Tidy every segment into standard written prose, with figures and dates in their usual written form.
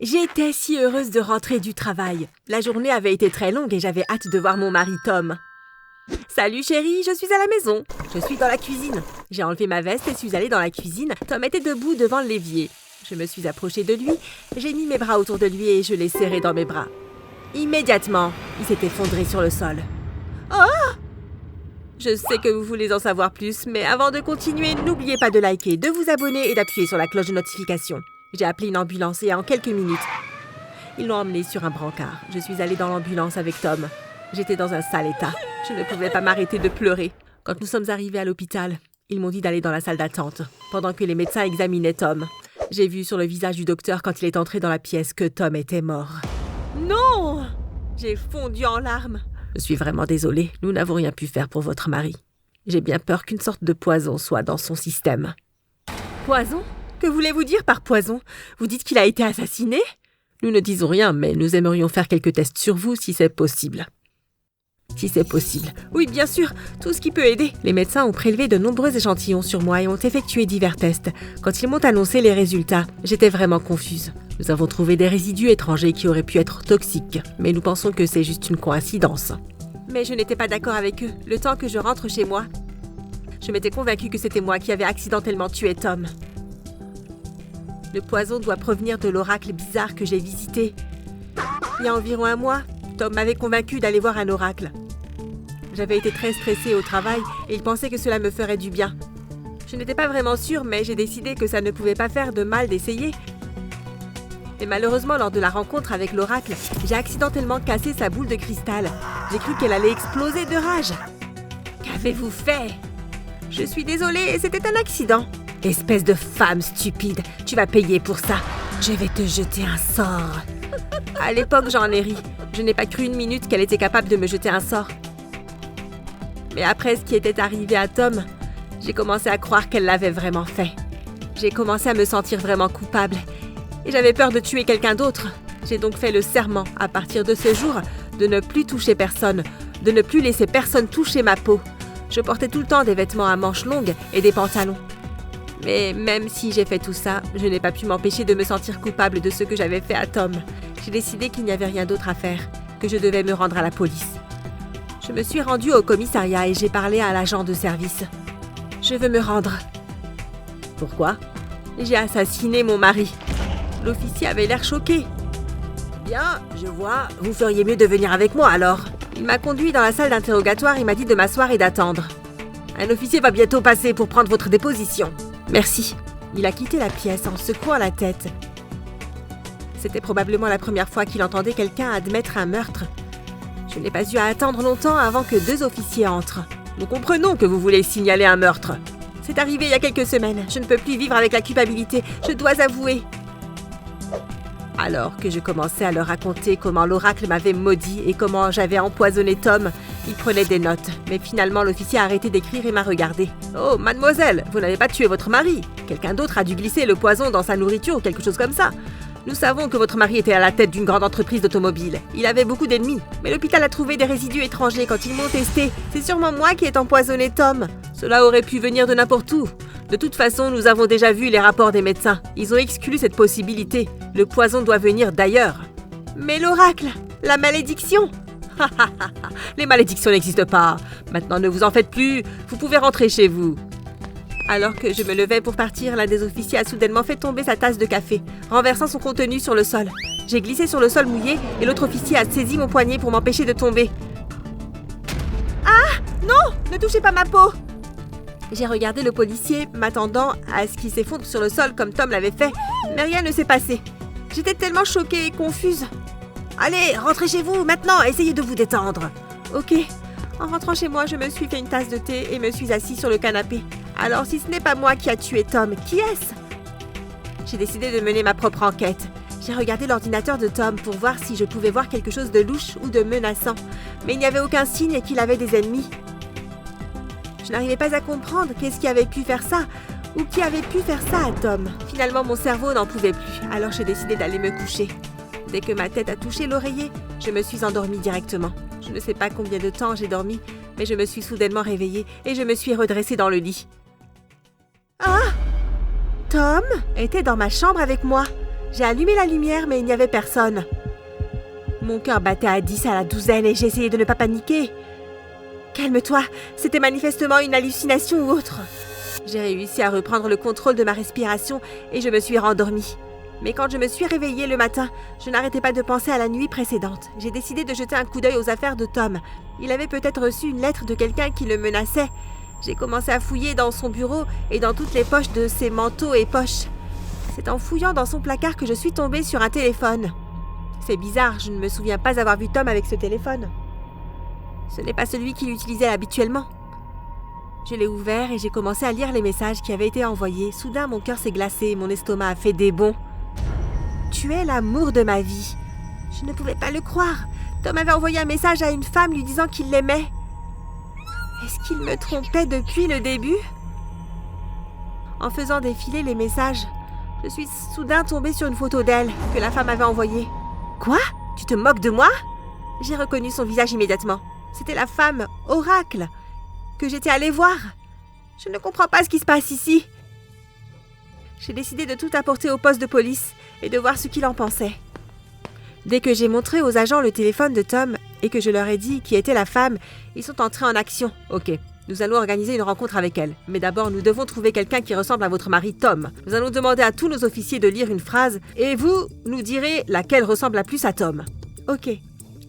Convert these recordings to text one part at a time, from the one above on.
J'étais si heureuse de rentrer du travail. La journée avait été très longue et j'avais hâte de voir mon mari Tom. « Salut chérie, je suis à la maison. Je suis dans la cuisine. » J'ai enlevé ma veste et suis allée dans la cuisine. Tom était debout devant l'évier. Je me suis approchée de lui, j'ai mis mes bras autour de lui et je l'ai serré dans mes bras. Immédiatement, il s'est effondré sur le sol. « Oh !» Je sais que vous voulez en savoir plus, mais avant de continuer, n'oubliez pas de liker, de vous abonner et d'appuyer sur la cloche de notification. J'ai appelé une ambulance et en quelques minutes, ils l'ont emmené sur un brancard. Je suis allée dans l'ambulance avec Tom. J'étais dans un sale état. Je ne pouvais pas m'arrêter de pleurer. Quand nous sommes arrivés à l'hôpital, ils m'ont dit d'aller dans la salle d'attente, pendant que les médecins examinaient Tom. J'ai vu sur le visage du docteur quand il est entré dans la pièce que Tom était mort. Non! J'ai fondu en larmes. Je suis vraiment désolée, nous n'avons rien pu faire pour votre mari. J'ai bien peur qu'une sorte de poison soit dans son système. Poison? Que voulez-vous dire par poison? Vous dites qu'il a été assassiné? Nous ne disons rien, mais nous aimerions faire quelques tests sur vous si c'est possible. Si c'est possible. Oui, bien sûr, tout ce qui peut aider. Les médecins ont prélevé de nombreux échantillons sur moi et ont effectué divers tests. Quand ils m'ont annoncé les résultats, j'étais vraiment confuse. Nous avons trouvé des résidus étrangers qui auraient pu être toxiques, mais nous pensons que c'est juste une coïncidence. Mais je n'étais pas d'accord avec eux. Le temps que je rentre chez moi, je m'étais convaincue que c'était moi qui avais accidentellement tué Tom. Le poison doit provenir de l'oracle bizarre que j'ai visité. Il y a environ un mois, Tom m'avait convaincue d'aller voir un oracle. J'avais été très stressée au travail et il pensait que cela me ferait du bien. Je n'étais pas vraiment sûre, mais j'ai décidé que ça ne pouvait pas faire de mal d'essayer. Mais malheureusement, lors de la rencontre avec l'oracle, j'ai accidentellement cassé sa boule de cristal. J'ai cru qu'elle allait exploser de rage. Qu'avez-vous fait? Je suis désolée, c'était un accident. Espèce de femme stupide, tu vas payer pour ça. Je vais te jeter un sort. À l'époque, j'en ai ri. Je n'ai pas cru une minute qu'elle était capable de me jeter un sort. Mais après ce qui était arrivé à Tom, j'ai commencé à croire qu'elle l'avait vraiment fait. J'ai commencé à me sentir vraiment coupable. Et j'avais peur de tuer quelqu'un d'autre. J'ai donc fait le serment, à partir de ce jour, de ne plus toucher personne, de ne plus laisser personne toucher ma peau. Je portais tout le temps des vêtements à manches longues et des pantalons. Mais même si j'ai fait tout ça, je n'ai pas pu m'empêcher de me sentir coupable de ce que j'avais fait à Tom. J'ai décidé qu'il n'y avait rien d'autre à faire, que je devais me rendre à la police. Je me suis rendue au commissariat et j'ai parlé à l'agent de service. Je veux me rendre. Pourquoi? J'ai assassiné mon mari. L'officier avait l'air choqué. Bien, je vois. Vous feriez mieux de venir avec moi alors. Il m'a conduit dans la salle d'interrogatoire et m'a dit de m'asseoir et d'attendre. Un officier va bientôt passer pour prendre votre déposition. Merci. Il a quitté la pièce en secouant la tête. C'était probablement la première fois qu'il entendait quelqu'un admettre un meurtre. Je n'ai pas eu à attendre longtemps avant que 2 officiers entrent. Nous comprenons que vous voulez signaler un meurtre. C'est arrivé il y a quelques semaines. Je ne peux plus vivre avec la culpabilité. Je dois avouer. Alors que je commençais à leur raconter comment l'oracle m'avait maudit et comment j'avais empoisonné Tom, ils prenaient des notes. Mais finalement, l'officier a arrêté d'écrire et m'a regardé. « Oh, mademoiselle, vous n'avez pas tué votre mari. Quelqu'un d'autre a dû glisser le poison dans sa nourriture ou quelque chose comme ça. Nous savons que votre mari était à la tête d'une grande entreprise d'automobile. Il avait beaucoup d'ennemis. Mais l'hôpital a trouvé des résidus étrangers quand ils m'ont testé. C'est sûrement moi qui ai empoisonné Tom. Cela aurait pu venir de n'importe où. De toute façon, nous avons déjà vu les rapports des médecins. Ils ont exclu cette possibilité. Le poison doit venir d'ailleurs. Mais l'oracle, la malédiction. Les malédictions n'existent pas. Maintenant, ne vous en faites plus. Vous pouvez rentrer chez vous. Alors que je me levais pour partir, l'un des officiers a soudainement fait tomber sa tasse de café, renversant son contenu sur le sol. J'ai glissé sur le sol mouillé et l'autre officier a saisi mon poignet pour m'empêcher de tomber. Ah! Non! Ne touchez pas ma peau! J'ai regardé le policier, m'attendant à ce qu'il s'effondre sur le sol comme Tom l'avait fait, mais rien ne s'est passé. J'étais tellement choquée et confuse. Allez, rentrez chez vous, maintenant, essayez de vous détendre. Ok. En rentrant chez moi, je me suis fait une tasse de thé et me suis assise sur le canapé. Alors, si ce n'est pas moi qui a tué Tom, qui est-ce? J'ai décidé de mener ma propre enquête. J'ai regardé l'ordinateur de Tom pour voir si je pouvais voir quelque chose de louche ou de menaçant, mais il n'y avait aucun signe qu'il avait des ennemis. Je n'arrivais pas à comprendre qu'est-ce qui avait pu faire ça, ou qui avait pu faire ça à Tom. Finalement, mon cerveau n'en pouvait plus, alors j'ai décidé d'aller me coucher. Dès que ma tête a touché l'oreiller, je me suis endormie directement. Je ne sais pas combien de temps j'ai dormi, mais je me suis soudainement réveillée et je me suis redressée dans le lit. Ah! Tom était dans ma chambre avec moi. J'ai allumé la lumière, mais il n'y avait personne. Mon cœur battait à 10 à la douzaine et j'ai essayé de ne pas paniquer. Calme-toi, c'était manifestement une hallucination ou autre. J'ai réussi à reprendre le contrôle de ma respiration et je me suis rendormie. Mais quand je me suis réveillée le matin, je n'arrêtais pas de penser à la nuit précédente. J'ai décidé de jeter un coup d'œil aux affaires de Tom. Il avait peut-être reçu une lettre de quelqu'un qui le menaçait. J'ai commencé à fouiller dans son bureau et dans toutes les poches de ses manteaux et poches. C'est en fouillant dans son placard que je suis tombée sur un téléphone. C'est bizarre, je ne me souviens pas avoir vu Tom avec ce téléphone. Ce n'est pas celui qu'il utilisait habituellement. Je l'ai ouvert et j'ai commencé à lire les messages qui avaient été envoyés. Soudain, mon cœur s'est glacé et mon estomac a fait des bonds. « Tu es l'amour de ma vie. » Je ne pouvais pas le croire. Tom avait envoyé un message à une femme lui disant qu'il l'aimait. Est-ce qu'il me trompait depuis le début? En faisant défiler les messages, je suis soudain tombée sur une photo d'elle que la femme avait envoyée. « Quoi? Tu te moques de moi ?» J'ai reconnu son visage immédiatement. C'était la femme Oracle que j'étais allée voir. Je ne comprends pas ce qui se passe ici. J'ai décidé de tout apporter au poste de police et de voir ce qu'il en pensait. Dès que j'ai montré aux agents le téléphone de Tom et que je leur ai dit qui était la femme, ils sont entrés en action. Ok, nous allons organiser une rencontre avec elle. Mais d'abord, nous devons trouver quelqu'un qui ressemble à votre mari Tom. Nous allons demander à tous nos officiers de lire une phrase et vous nous direz laquelle ressemble la plus à Tom. Ok.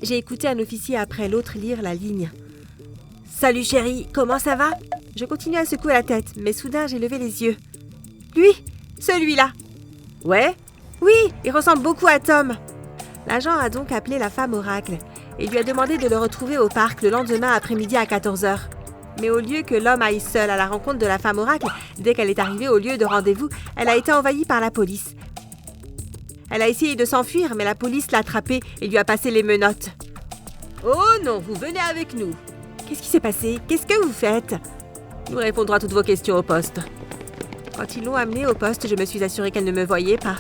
J'ai écouté un officier après l'autre lire la ligne. « Salut chérie, comment ça va ?» Je continuais à secouer la tête, mais soudain j'ai levé les yeux. « Lui, celui-là. »« Ouais ?»« Oui, il ressemble beaucoup à Tom. » L'agent a donc appelé la femme Oracle et lui a demandé de le retrouver au parc le lendemain après-midi à 14h. Mais au lieu que l'homme aille seul à la rencontre de la femme Oracle, dès qu'elle est arrivée au lieu de rendez-vous, elle a été envahie par la police. Elle a essayé de s'enfuir, mais la police l'a attrapée et lui a passé les menottes. « Oh non, vous venez avec nous !»« Qu'est-ce qui s'est passé? Qu'est-ce que vous faites ?» ?»« Nous répondrons à toutes vos questions au poste. » Quand ils l'ont amenée au poste, je me suis assurée qu'elle ne me voyait pas.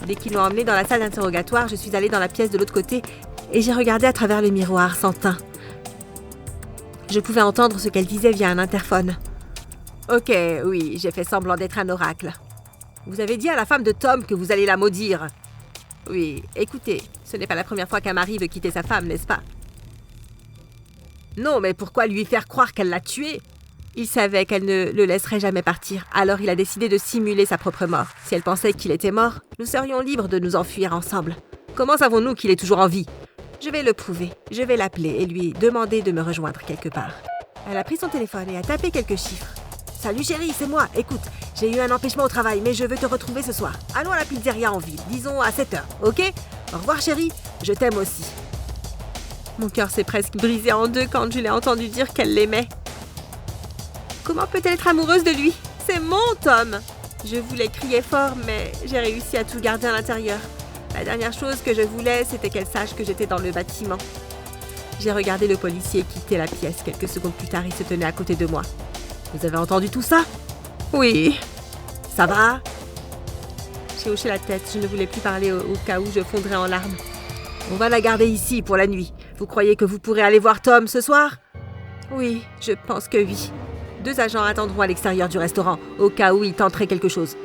Dès qu'ils l'ont emmenée dans la salle d'interrogatoire, je suis allée dans la pièce de l'autre côté et j'ai regardé à travers le miroir, sans teint. Je pouvais entendre ce qu'elle disait via un interphone. « Ok, oui, j'ai fait semblant d'être un oracle. » Vous avez dit à la femme de Tom que vous allez la maudire. Oui, écoutez, ce n'est pas la première fois qu'un mari veut quitter sa femme, n'est-ce pas? Non, mais pourquoi lui faire croire qu'elle l'a tué? Il savait qu'elle ne le laisserait jamais partir, alors il a décidé de simuler sa propre mort. Si elle pensait qu'il était mort, nous serions libres de nous enfuir ensemble. Comment savons-nous qu'il est toujours en vie? Je vais le prouver. Je vais l'appeler et lui demander de me rejoindre quelque part. Elle a pris son téléphone et a tapé quelques chiffres. « Salut chérie, c'est moi. Écoute, j'ai eu un empêchement au travail, mais je veux te retrouver ce soir. Allons à la pizzeria en ville, disons à 7h, ok? Au revoir chérie, je t'aime aussi. » Mon cœur s'est presque brisé en deux quand je l'ai entendu dire qu'elle l'aimait. Comment peut-elle être amoureuse de lui? C'est mon Tom! Je voulais crier fort, mais j'ai réussi à tout garder à l'intérieur. La dernière chose que je voulais, c'était qu'elle sache que j'étais dans le bâtiment. J'ai regardé le policier quitter la pièce. Quelques secondes plus tard, il se tenait à côté de moi. « Vous avez entendu tout ça? »« Oui. »« Ça va ?» J'ai hoché la tête. Je ne voulais plus parler au cas où je fondrais en larmes. « On va la garder ici pour la nuit. Vous croyez que vous pourrez aller voir Tom ce soir? »« Oui, je pense que oui. 2 agents attendront à l'extérieur du restaurant, au cas où il tenterait quelque chose.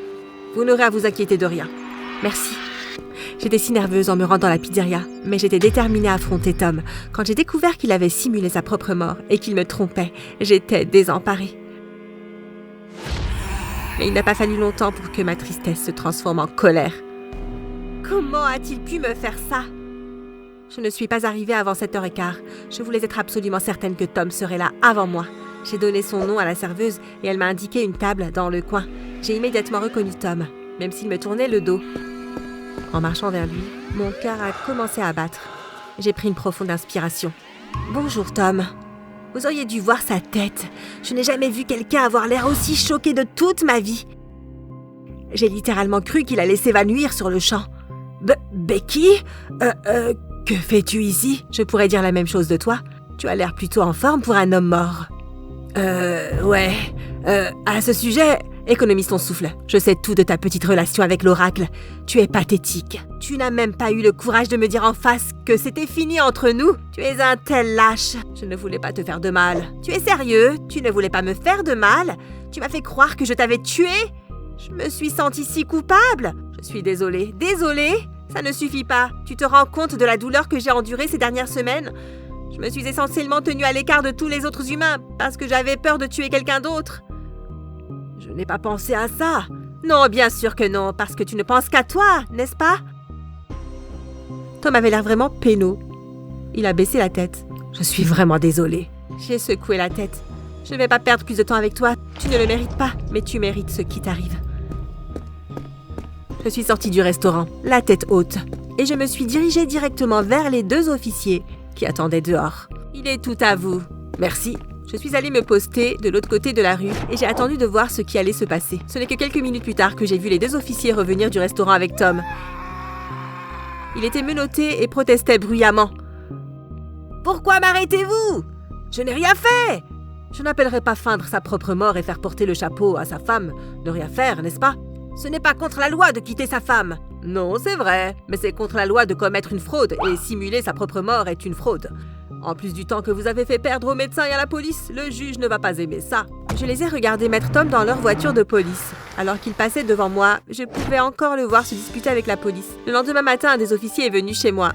Vous n'aurez à vous inquiéter de rien. Merci. » J'étais si nerveuse en me rendant à la pizzeria, mais j'étais déterminée à affronter Tom. Quand j'ai découvert qu'il avait simulé sa propre mort et qu'il me trompait, j'étais désemparée. Mais il n'a pas fallu longtemps pour que ma tristesse se transforme en colère. Comment a-t-il pu me faire ça? Je ne suis pas arrivée avant 7h15. Je voulais être absolument certaine que Tom serait là avant moi. J'ai donné son nom à la serveuse et elle m'a indiqué une table dans le coin. J'ai immédiatement reconnu Tom, même s'il me tournait le dos. En marchant vers lui, mon cœur a commencé à battre. J'ai pris une profonde inspiration. « Bonjour Tom. Vous auriez dû voir sa tête. Je n'ai jamais vu quelqu'un avoir l'air aussi choqué de toute ma vie. J'ai littéralement cru qu'il allait s'évanouir sur le champ. Becky? Que fais-tu ici? Je pourrais dire la même chose de toi. Tu as l'air plutôt en forme pour un homme mort. Ouais. À ce sujet, économise ton souffle. Je sais tout de ta petite relation avec l'oracle. Tu es pathétique. Tu n'as même pas eu le courage de me dire en face que c'était fini entre nous. Tu es un tel lâche. Je ne voulais pas te faire de mal. Tu es sérieux? Tu ne voulais pas me faire de mal? Tu m'as fait croire que je t'avais tué? Je me suis sentie si coupable. Je suis désolée. Désolée? Ça ne suffit pas. Tu te rends compte de la douleur que j'ai endurée ces dernières semaines? Je me suis essentiellement tenue à l'écart de tous les autres humains parce que j'avais peur de tuer quelqu'un d'autre. Je n'ai pas pensé à ça. Non, bien sûr que non, parce que tu ne penses qu'à toi, n'est-ce pas? Tom avait l'air vraiment penaud. Il a baissé la tête. Je suis vraiment désolée. J'ai secoué la tête. Je ne vais pas perdre plus de temps avec toi. Tu ne le mérites pas, mais tu mérites ce qui t'arrive. Je suis sortie du restaurant, la tête haute, et je me suis dirigée directement vers les 2 officiers qui attendaient dehors. Il est tout à vous. Merci. Je suis allée me poster de l'autre côté de la rue et j'ai attendu de voir ce qui allait se passer. Ce n'est que quelques minutes plus tard que j'ai vu les 2 officiers revenir du restaurant avec Tom. Il était menotté et protestait bruyamment. « Pourquoi m'arrêtez-vous? Je n'ai rien fait !» Je n'appellerai pas feindre sa propre mort et faire porter le chapeau à sa femme. Ne rien faire, n'est-ce pas? Ce n'est pas contre la loi de quitter sa femme. Non, c'est vrai, mais c'est contre la loi de commettre une fraude et simuler sa propre mort est une fraude. En plus du temps que vous avez fait perdre aux médecins et à la police, le juge ne va pas aimer ça. Je les ai regardés mettre Tom dans leur voiture de police. Alors qu'il passait devant moi, je pouvais encore le voir se disputer avec la police. Le lendemain matin, un des officiers est venu chez moi.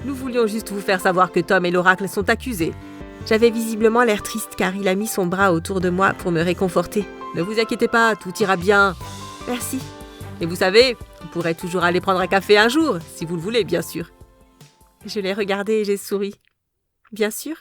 Nous voulions juste vous faire savoir que Tom et l'oracle sont accusés. J'avais visiblement l'air triste car il a mis son bras autour de moi pour me réconforter. Ne vous inquiétez pas, tout ira bien. Merci. Et vous savez, vous pourrez toujours aller prendre un café un jour, si vous le voulez, bien sûr. Je l'ai regardé et j'ai souri. Bien sûr.